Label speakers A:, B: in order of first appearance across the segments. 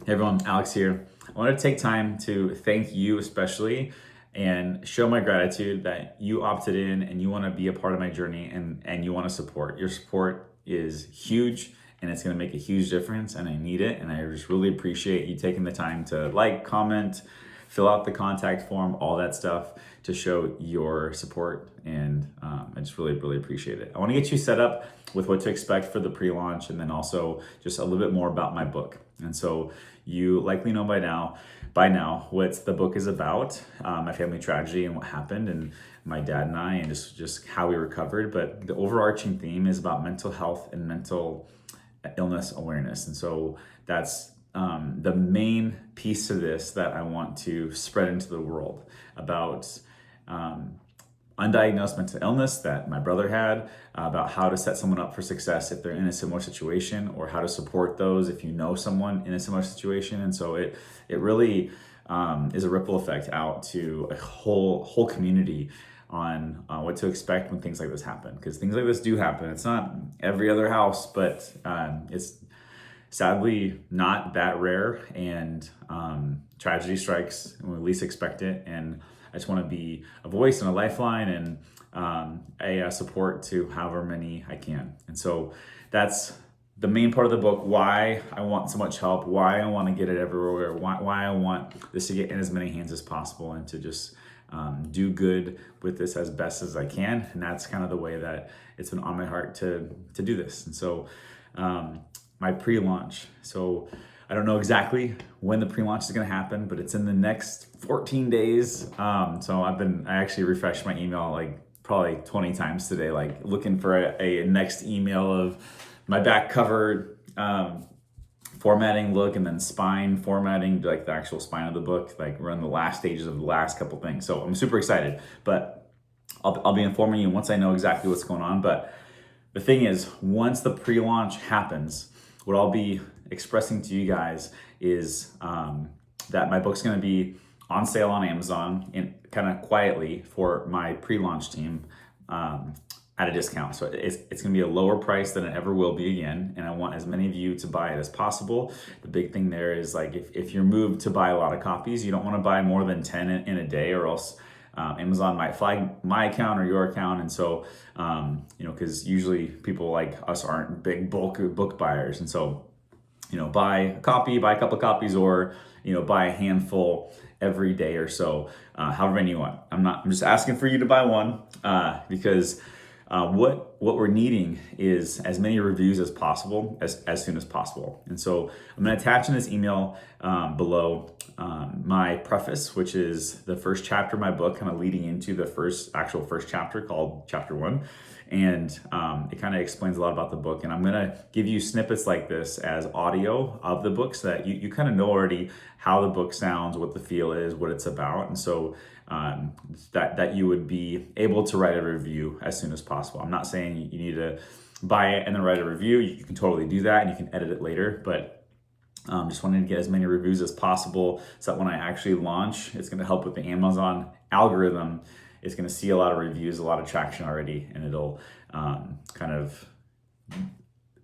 A: Hey everyone, Alex here. I want to take time to thank you especially and show my gratitude that you opted in and you want to be a part of my journey and you want to support. Your support is huge and it's going to make a huge difference and I need it. And I just really appreciate you taking the time to like, comment, fill out the contact form, all that stuff to show your support. And I just really, really appreciate it. I want to get you set up with what to expect for the pre-launch and then also just a little bit more about my book. And so you likely know by now what the book is about, my family tragedy and what happened and my dad and I and just how we recovered. But the overarching theme is about mental health and mental illness awareness. And so that's the main piece of this that I want to spread into the world about undiagnosed mental illness that my brother had, about how to set someone up for success if they're in a similar situation, or how to support those if you know someone in a similar situation. And so it really is a ripple effect out to a whole community on what to expect when things like this happen, because things like this do happen. It's not every other house, but it's sadly not that rare, and tragedy strikes when we least expect it. And I just want to be a voice and a lifeline and a support to however many I can. And so that's the main part of the book, why I want so much help, why I want to get it everywhere, why I want this to get in as many hands as possible and to just do good with this as best as I can. And that's kind of the way that it's been on my heart to do this. And so my pre-launch. So I don't know exactly when the pre-launch is going to happen, but it's in the next 14 days. So I actually refreshed my email like probably 20 times today, like looking for a next email of my back cover formatting look, and then spine formatting, like the actual spine of the book, like we're in the last stages of the last couple things. So I'm super excited, but I'll be informing you once I know exactly what's going on. But the thing is, once the pre-launch happens, what I'll be expressing to you guys is that my book's going to be on sale on Amazon and kind of quietly for my pre-launch team at a discount. So it's going to be a lower price than it ever will be again. And I want as many of you to buy it as possible. The big thing there is like if you're moved to buy a lot of copies, you don't want to buy more than 10 in a day, or else Amazon might flag my account or your account. And so, because usually people like us aren't big bulk book buyers. And so, buy a copy, buy a couple of copies, or, buy a handful every day or so, however many you want. I'm just asking for you to buy one because what we're needing is as many reviews as possible, as soon as possible. And so I'm going to attach in this email below my preface, which is the first chapter of my book, kind of leading into the first chapter called Chapter 1. And it kind of explains a lot about the book. And I'm going to give you snippets like this as audio of the book so that you kind of know already how the book sounds, what the feel is, what it's about. And so that you would be able to write a review as soon as possible. I'm not saying you need to buy it and then write a review. You can totally do that and you can edit it later. But just wanted to get as many reviews as possible so that when I actually launch, it's going to help with the Amazon algorithm. It's going to see a lot of reviews, a lot of traction already, and it'll kind of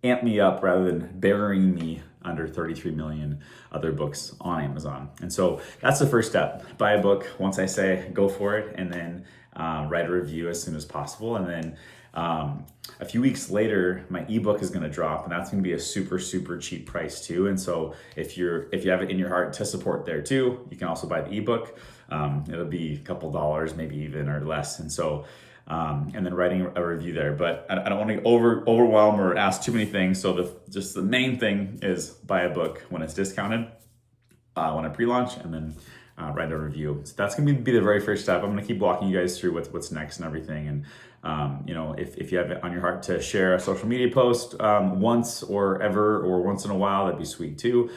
A: amp me up rather than burying me under 33 million other books on Amazon. And so that's the first step. Buy a book once I say go for it, and then write a review as soon as possible. And then a few weeks later, my ebook is going to drop, and that's going to be a super, super cheap price too. And so if you have it in your heart to support there too, you can also buy the ebook. It'll be a couple dollars, maybe even or less. And so, and then writing a review there. But I don't want to overwhelm or ask too many things. So the main thing is buy a book when it's discounted, when I pre-launch, and then write a review. So that's going to be the very first step. I'm going to keep walking you guys through what's next and everything. And if you have it on your heart to share a social media post once or ever or once in a while, that'd be sweet too.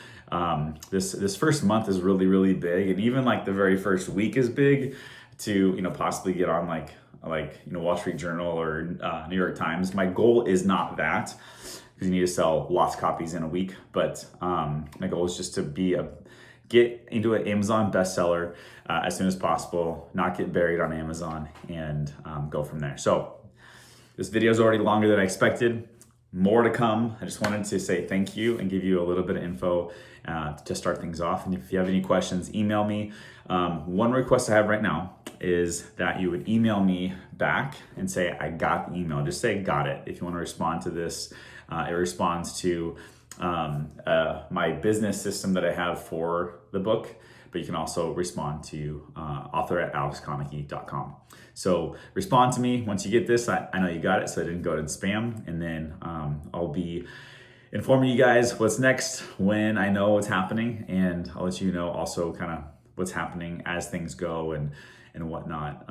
A: This first month is really, really big, and even like the very first week is big to possibly get on like Wall Street Journal or New York Times. My goal is not that, because you need to sell lots of copies in a week, but my goal is just to get into an Amazon bestseller as soon as possible, not get buried on Amazon, and go from there. So this video is already longer than I expected. more to come. I just wanted to say thank you and give you a little bit of info to start things off. And if you have any questions, email me. One request I have right now is that you would email me back and say, I got the email. Just say, got it. If you want to respond to this, it responds to my business system that I have for the book, but you can also respond to author@alexkonicke.com. So respond to me once you get this. I know you got it, so I didn't go to spam. And then I'll be informing you guys what's next when I know what's happening, and I'll let you know also kind of what's happening as things go and whatnot,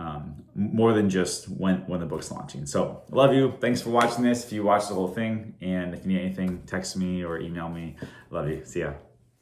A: more than just when the book's launching. So I love you. Thanks for watching this. If you watched the whole thing, and if you need anything, text me or email me. Love you. See ya.